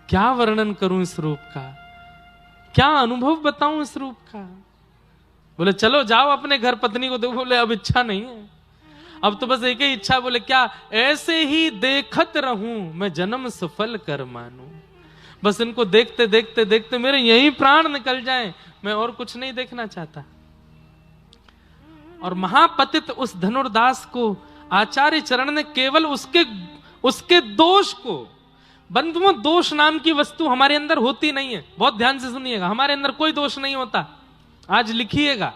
क्या वर्णन करूं इस रूप का, क्या अनुभव बताऊं इस रूप का। बोले चलो जाओ अपने घर पत्नी को देखो। बोले अब इच्छा नहीं है, अब तो बस एक ही इच्छा, बोले क्या, ऐसे ही देखत रहूं मैं जन्म सफल कर मानूं। बस इनको देखते देखते देखते मेरे यही प्राण निकल जाएं, मैं और कुछ नहीं देखना चाहता। और महापतित उस धनुर्दास को आचार्य चरण ने केवल उसके दोष को, बंधुओं दोष नाम की वस्तु हमारे अंदर होती नहीं है, बहुत ध्यान से सुनिएगा, हमारे अंदर कोई दोष नहीं होता। आज लिखिएगा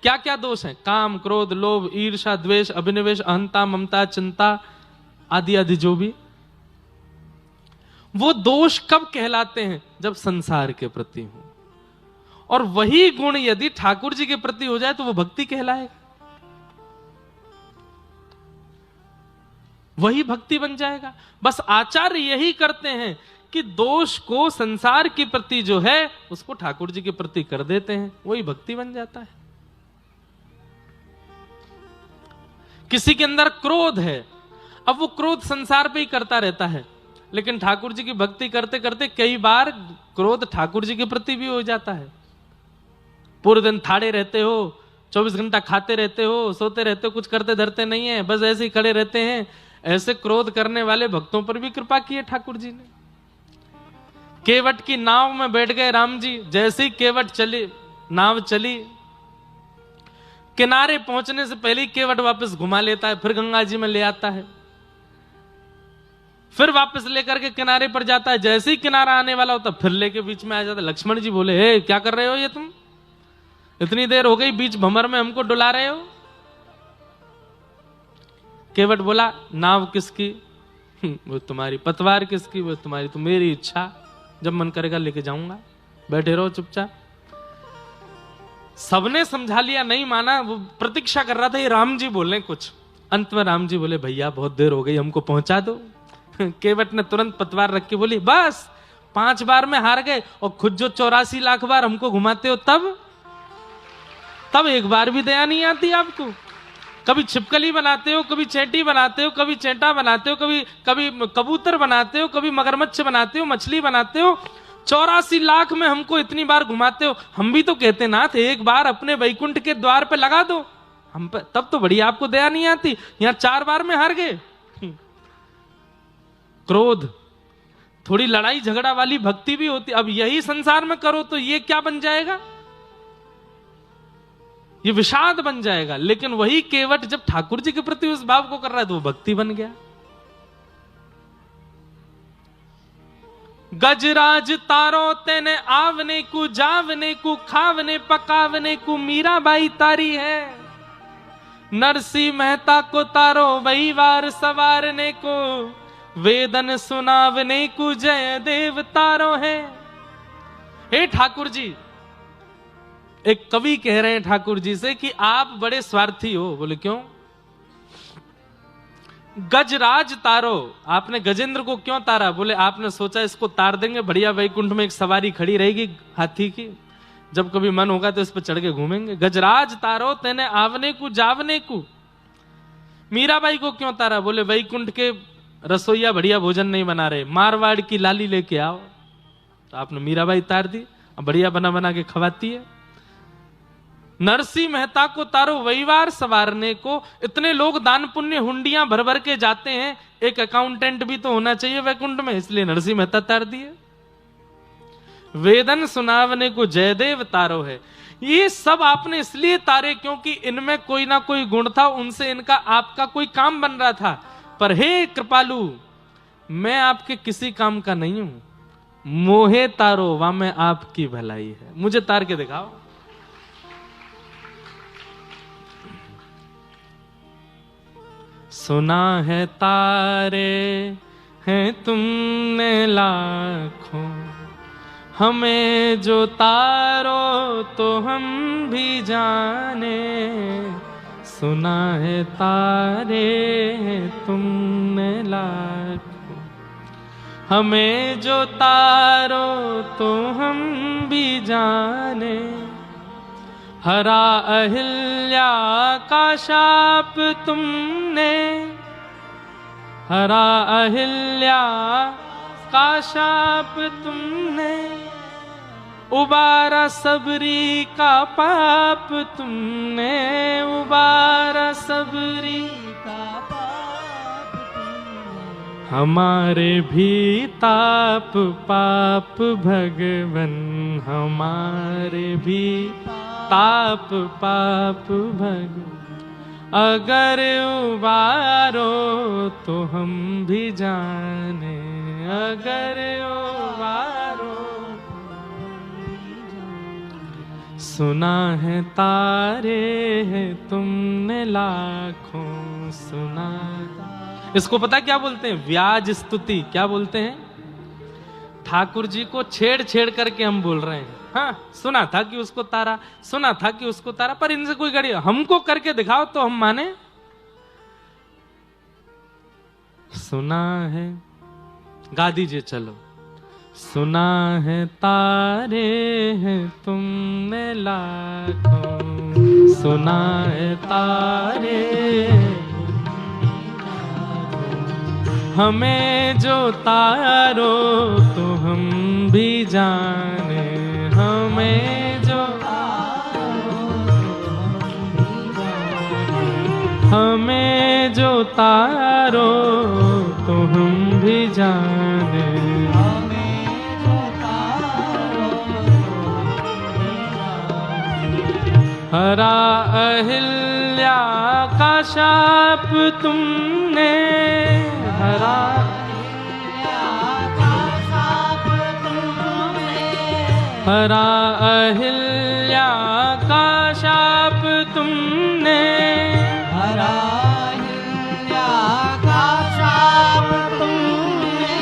क्या क्या दोष हैं, काम, क्रोध, लोभ, ईर्ष्या, द्वेष, अभिनिवेश, अहंता, ममता, चिंता आदि आदि जो भी। वो दोष कब कहलाते हैं, जब संसार के प्रति हो। और वही गुण यदि ठाकुर जी के प्रति हो जाए तो वो भक्ति कहलाएगा, वही भक्ति बन जाएगा। बस आचार्य यही करते हैं कि दोष को संसार के प्रति जो है उसको ठाकुर जी के प्रति कर देते हैं, वही भक्ति बन जाता है। किसी के अंदर क्रोध है, अब वो क्रोध संसार पे ही करता रहता है, लेकिन ठाकुर जी की भक्ति करते करते कई बार क्रोध ठाकुर जी के प्रति भी हो जाता है। पूरे दिन ठाड़े रहते हो, 24 घंटा खाते रहते हो, सोते रहते हो, कुछ करते धरते नहीं है, बस ऐसे ही खड़े रहते हैं। ऐसे क्रोध करने वाले भक्तों पर भी कृपा की है ठाकुर जी ने। केवट की नाव में बैठ गए राम जी, जैसे ही केवट चली, नाव चली, किनारे पहुंचने से पहले ही केवट वापस घुमा लेता है, फिर गंगा जी में ले आता है, फिर वापस लेकर के किनारे पर जाता है। जैसे ही किनारा आने वाला होता फिर लेके बीच में आ जाता है। लक्ष्मण जी बोले, हे क्या कर रहे हो ये तुम, इतनी देर हो गई बीच भंवर में हमको डुला रहे हो। केवट बोला, नाव किसकी, वो तुम्हारी। पतवार किसकी, वो तुम्हारी। तो मेरी इच्छा, जब मन करेगा लेके जाऊंगा, बैठे रहो चुपचाप। सबने समझा लिया, नहीं माना, वो प्रतीक्षा कर रहा था ये राम जी बोले कुछ। अंत में राम जी बोले, भैया बहुत देर हो गई, हमको पहुंचा दो। केवट ने तुरंत पतवार रख के बोली, बस 5 बार में हार गए, और खुद जो 84 लाख बार हमको घुमाते हो, तब एक बार भी दया नहीं आती आपको। कभी छिपकली बनाते हो, कभी चेटी बनाते हो, कभी चेटा बनाते हो, कभी कबूतर बनाते हो, कभी मगरमच्छ बनाते हो, मछली बनाते हो, 84 लाख में हमको इतनी बार घुमाते हो। हम भी तो कहते नाथ एक बार अपने वैकुंठ के द्वार पे लगा दो हम पे, तब तो बढ़िया आपको दया नहीं आती। यहां 4 बार में हार गए। क्रोध, थोड़ी लड़ाई झगड़ा वाली भक्ति भी होती। अब यही संसार में करो तो ये क्या बन जाएगा, ये विषाद बन जाएगा। लेकिन वही केवट जब ठाकुर जी के प्रति उस भाव को कर रहा है तो वो भक्ति बन गया। गजराज तारो तेने आवने को, जावने को, खावने पकावने को मीराबाई तारी है। नरसी मेहता को तारो वही वार सवारने को, वेदन सुनावने को जय देव तारो है। हे ठाकुर जी, एक कवि कह रहे हैं ठाकुर जी से कि आप बड़े स्वार्थी हो। बोले क्यों? गजराज तारो, आपने गजेंद्र को क्यों तारा? बोले आपने सोचा इसको तार देंगे, बढ़िया वैकुंठ में एक सवारी खड़ी रहेगी हाथी की, जब कभी मन होगा तो इस पर चढ़ के घूमेंगे। गजराज तारो तेने आवने को, जावने को। मीराबाई को क्यों तारा? बोले वैकुंठ के रसोईया बढ़िया भोजन नहीं बना रहे, मारवाड़ की लाली लेके आओ। तो आपने मीराबाई तार दी, अब बढ़िया बना बना के खवाती है। नरसी मेहता को तारो वहीवार सवारने को। इतने लोग दान पुण्य हुंडियां भर भर के जाते हैं, एक अकाउंटेंट भी तो होना चाहिए वैकुंठ में, इसलिए नरसी मेहता तार दिए। वेदन सुनावने को जयदेव तारो है। ये सब आपने इसलिए तारे क्योंकि इनमें कोई ना कोई गुण था, उनसे इनका आपका कोई काम बन रहा था। पर हे कृपालु, मैं आपके किसी काम का नहीं हूं, मोहे तारो वा में आपकी भलाई है, मुझे तार के दिखाओ। सुना है तारे हैं तुमने लाखों, हमें जो तारो तो हम भी जाने। सुना है तारे हैं तुमने लाखों, हमें जो तारो तो हम भी जाने। हरा अहिल्या का शाप तुमने, हरा अहिल्या का शाप तुमने, उबारा सबरी का पाप तुमने, उबारा सबरी हमारे भी ताप पाप भगवन, हमारे भी ताप पाप भगवन, अगर उबारो तो हम भी जाने, अगर उबारो। सुना है तारे है तुमने लाखों सुना। इसको पता क्या बोलते हैं? व्याज स्तुति। क्या बोलते हैं? ठाकुर जी को छेड़ छेड़ करके हम बोल रहे हैं। हाँ, सुना था कि उसको तारा, सुना था कि उसको तारा, पर इनसे कोई गड़ी, हमको करके दिखाओ तो हम माने। सुना है, गा दीजिए चलो। सुना है तारे हैं तुमने लाखों, सुना है तारे हमें जो तारो तो हम भी जाने, हमें जो हमें जो तारो तो हम भी जाने। हरा अहिल्या का शाप तुमने, हरा हरा अहिल्या का शाप तुमने, हरा अहिल्या का शाप तुमने,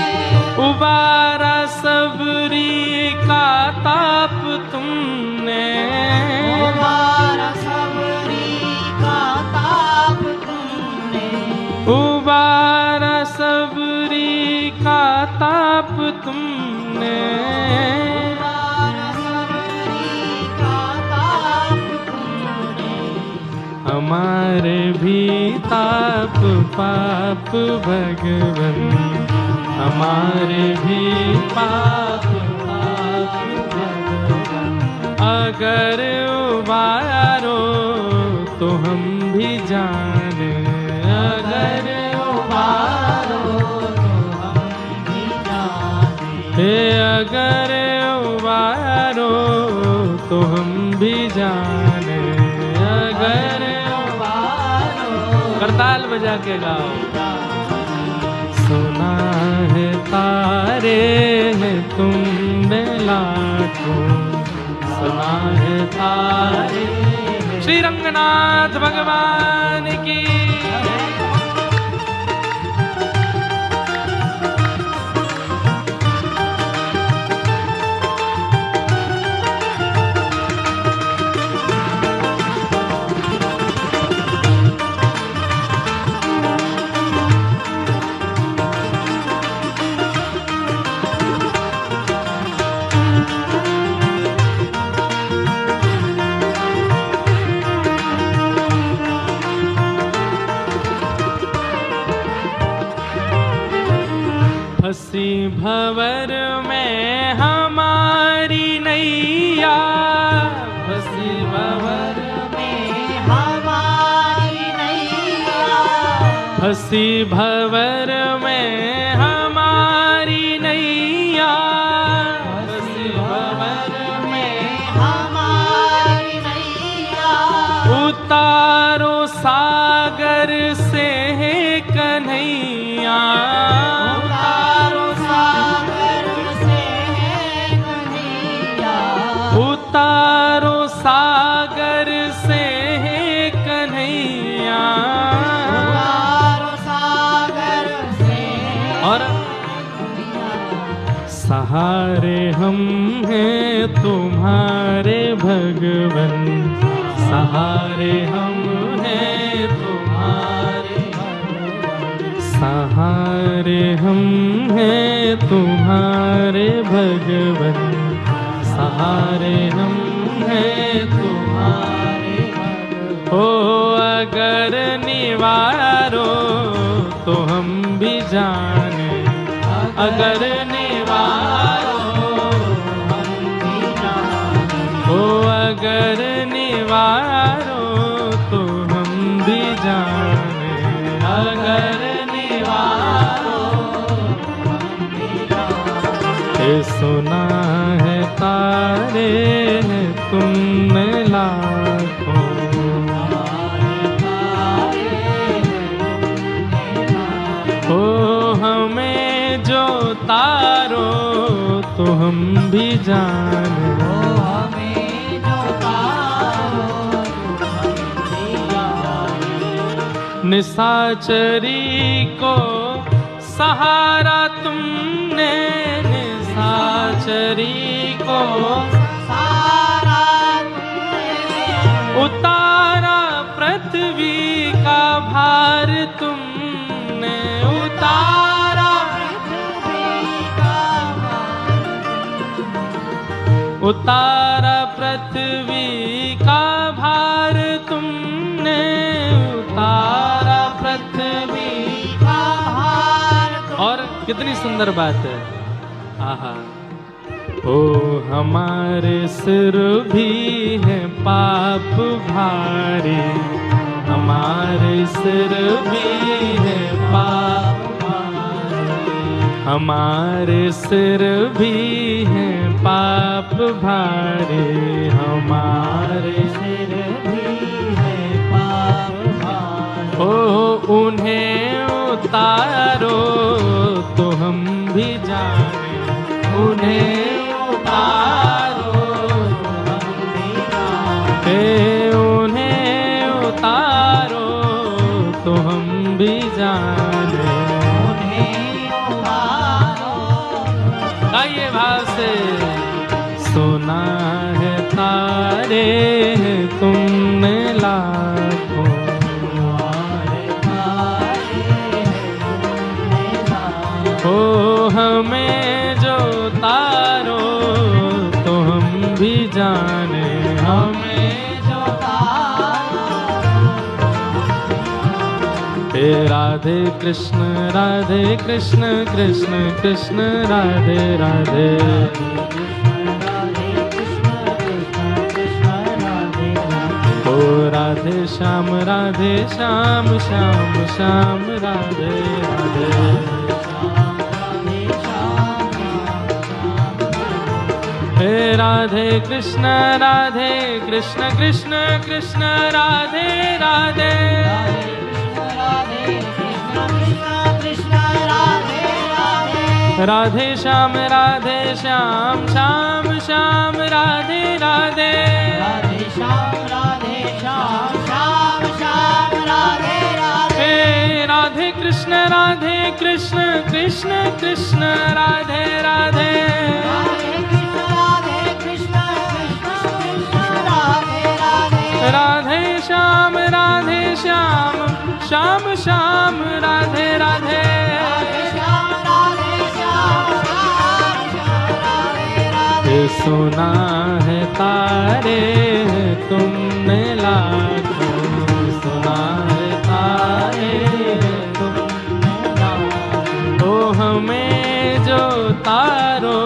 उबारा सबरी का ताप तुमने, उबारा सबरी का ताप तुमने, उबारा सबरी का ताप तुमने, उबारा सबरी का ताप तुमने, हमारे भी ताप पाप भगवन, हमारे भी पाप पाप भगवन, अगर उबारो तो हम भी जाने, अगर उबारो तो हम भी जाने, हे अगर उबारो तो हम भी जाने, अगर उबारो करताल बजा के गाओ। सुना है तारे है तुमने लाखों, सुना है तारे। श्री रंगनाथ भगवान की। फंसी भंवर में हमारी नैया, फंसी भंवर में हमारी नैया, फंसी भंवर में हमारी नैया, फंसी भंवर में हमारी नैया, उतारो सागर से कन्हैया, उतारो सागर से कन्हैया, उतारो सागर से कन्हैया, उतारो सागर से और सहारे हम हैं तुम्हारे भगवन, सहारे हम हैं तुम्हारे, सहारे हम हैं तुम्हारे भगवन, सहारे हम हैं तुम्हारे भगवन। ओ अगर निवारो तो हम भी जाने, अगर निवारो हम भी जाने, ओ अगर निवारो तो हम भी जाने, सुना है तारे हैं तुमने लाखों, हो हमें जो तारो तो हम भी जाने, निशाचरी को सहारा तुमने, निशाचरी को सहारा तुमने, उतारा पृथ्वी का भार तुमने, उतारा पृथ्वी का उतारा पृथ्वी का भार तुमने, उतारा पृथ्वी का भार तुमने। और कितनी सुंदर बात है, आहा। ओ हमारे सिर भी है पाप भारी, हमारे सिर भी है पाप भारी, हमारे सिर भी है पाप भारी, हमारे सिर भी है पाप भारी। ओ उन्हें उतारो तो हम भी जाने, उन्हें उतारो हम भी जाने, उन्हें उतारो तो हम भी जाने। उन्हें उतारो। आइए भाव से, सुना है तारे हैं तुमने लाखों, हो हमें जो तारो तो हम भी जाने, हमें जो हे राधे कृष्ण कृष्ण कृष्ण राधे राधे, ओ राधे श्याम श्याम श्याम राधे राधे, हे राधे कृष्ण कृष्ण कृष्ण राधे राधे, राधे श्याम श्याम श्याम राधे राधे, हे राधे कृष्ण कृष्ण कृष्ण राधे राधे, राधे श्याम श्याम राधे राधे, सुना है तारे हैं तुमने लाखों, सुना है तारे हैं तुमने लाखों, तो हमें जो तारो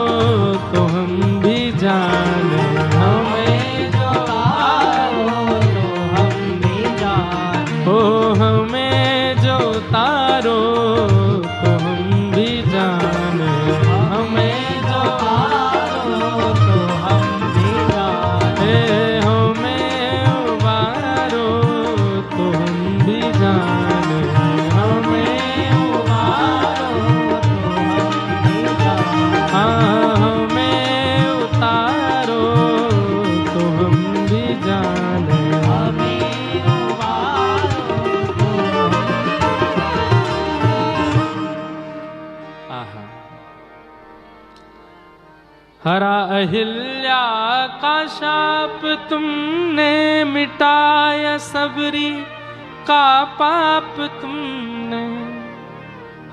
तो हम भी जाने, हमें जो तारो तो हम भी जाने, हो हमें जो तारो तो हम भी जाने, हमें जो हरा अहिल्या का शाप तुमने मिटाया, सबरी का पाप तुमने,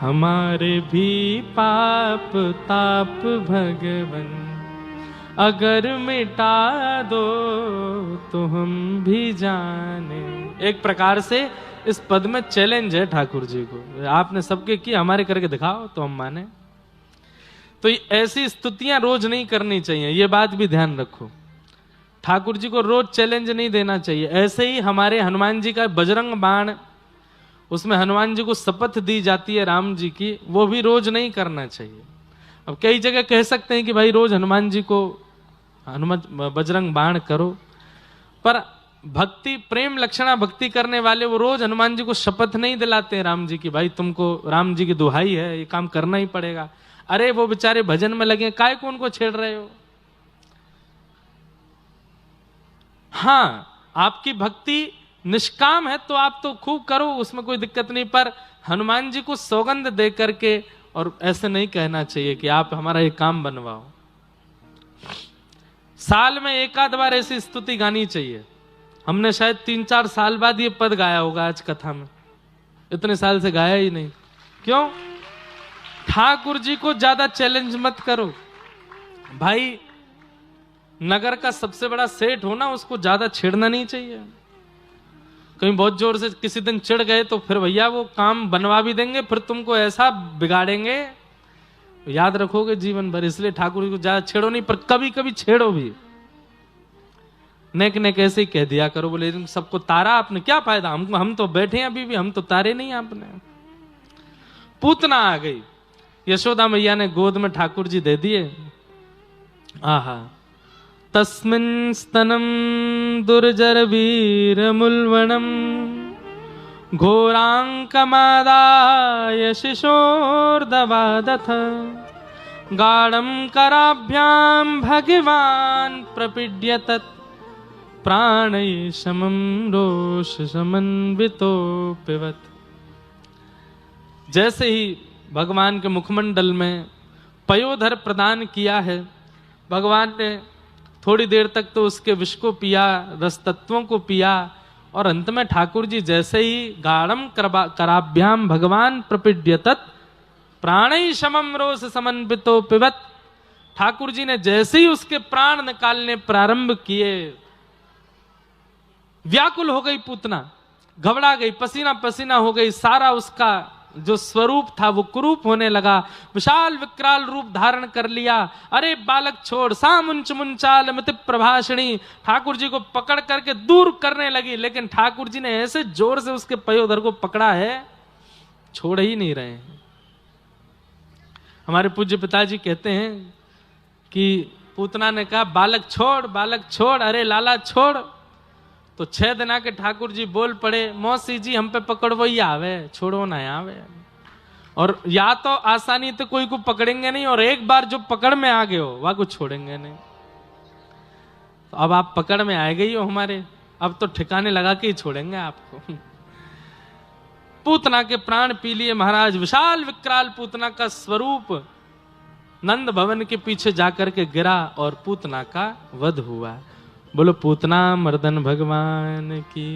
हमारे भी पाप ताप भगवन अगर मिटा दो तो हम भी जाने। एक प्रकार से इस पद में चैलेंज है ठाकुर जी को, आपने सबके की, हमारे करके दिखाओ तो हम माने। तो ऐसी स्तुतियां रोज नहीं करनी चाहिए, ये बात भी ध्यान रखो। ठाकुर जी को रोज चैलेंज नहीं देना चाहिए। ऐसे ही हमारे हनुमान जी का बजरंग बाण, उसमें हनुमान जी को शपथ दी जाती है राम जी की, वो भी रोज नहीं करना चाहिए। अब कई जगह कह सकते हैं कि भाई रोज हनुमान जी को बजरंग बाण करो, पर भक्ति प्रेम लक्षणा भक्ति करने वाले वो रोज हनुमान जी को शपथ नहीं दिलाते हैं राम जी की, भाई तुमको राम जी की दुहाई है, ये काम करना ही पड़ेगा। अरे वो बेचारे भजन में लगे, काय को उनको छेड़ रहे हो? हाँ, आपकी भक्ति निष्काम है तो आप तो खूब करो, उसमें कोई दिक्कत नहीं, पर हनुमान जी को सौगंध दे करके और ऐसे नहीं कहना चाहिए कि आप हमारा ये काम बनवाओ। साल में एक आध बार ऐसी स्तुति गानी चाहिए। हमने शायद 3-4 साल बाद ये पद गाया होगा आज कथा में, इतने साल से गाया ही नहीं। क्यों? ठाकुर जी को ज्यादा चैलेंज मत करो भाई। नगर का सबसे बड़ा सेठ हो ना, उसको ज्यादा छेड़ना नहीं चाहिए। कहीं बहुत जोर से किसी दिन चिढ़ गए तो फिर भैया वो काम बनवा भी देंगे, फिर तुमको ऐसा बिगाड़ेंगे याद रखोगे जीवन भर। इसलिए ठाकुर जी को ज्यादा छेड़ो नहीं, पर कभी कभी छेड़ो भी। नेक नेक ऐसे ही कह दिया करो, बोले सबको तारा आपने, क्या फायदा, हम तो बैठे हैं अभी भी, हम तो तारे नहीं आपने। पूतना आ गई, यशोदा मैया ने गोद में ठाकुर जी दे दिए। आहा, तस्मिन् स्तनम दुर्जर वीर मुल्वणम घोरांकमादाय शिशोर्दवादथ गाढ़ं कराभ्यां भगवान प्रपीड्यतत् प्राणै समं रोष समन्वितो पिबत। जैसे ही भगवान के मुखमंडल में पयोधर प्रदान किया है, भगवान ने थोड़ी देर तक तो उसके विष को पिया, रस तत्वों को पिया, और अंत में ठाकुर जी जैसे ही गाढ़ं कराभ्याम भगवान प्रपीड्यतत् प्राणै समं रोष समन्वितो पिबत, ठाकुर जी ने जैसे ही उसके प्राण निकालने प्रारंभ किए, व्याकुल हो गई पूतना, घबरा गई, पसीना पसीना हो गई, सारा उसका जो स्वरूप था वो कुरूप होने लगा, विशाल विकराल रूप धारण कर लिया। अरे बालक छोड़, सामुंच मुंचाल मति प्रभाषणी, ठाकुर जी को पकड़ करके दूर करने लगी, लेकिन ठाकुर जी ने ऐसे जोर से उसके पयोधर को पकड़ा है, छोड़ ही नहीं रहे हैं। हमारे पूज्य पिताजी कहते हैं कि पूतना ने कहा बालक छोड़, बालक छोड़, अरे लाला छोड़। तो 6 दिन आके ठाकुर जी बोल पड़े, मौसी जी हम पे पकड़ो ही आवे, छोड़ो ना आवे। और या तो आसानी तो कोई को पकड़ेंगे नहीं, और एक बार जो पकड़ में आ गए हो वह को छोड़ेंगे नहीं। तो अब आप पकड़ में आ गई हो हमारे, अब तो ठिकाने लगा के ही छोड़ेंगे आपको। पूतना के प्राण पी लिए महाराज। विशाल विकराल पूतना का स्वरूप नंद भवन के पीछे जाकर के गिरा और पूतना का वध हुआ। बोलो पूतना मर्दन भगवान की।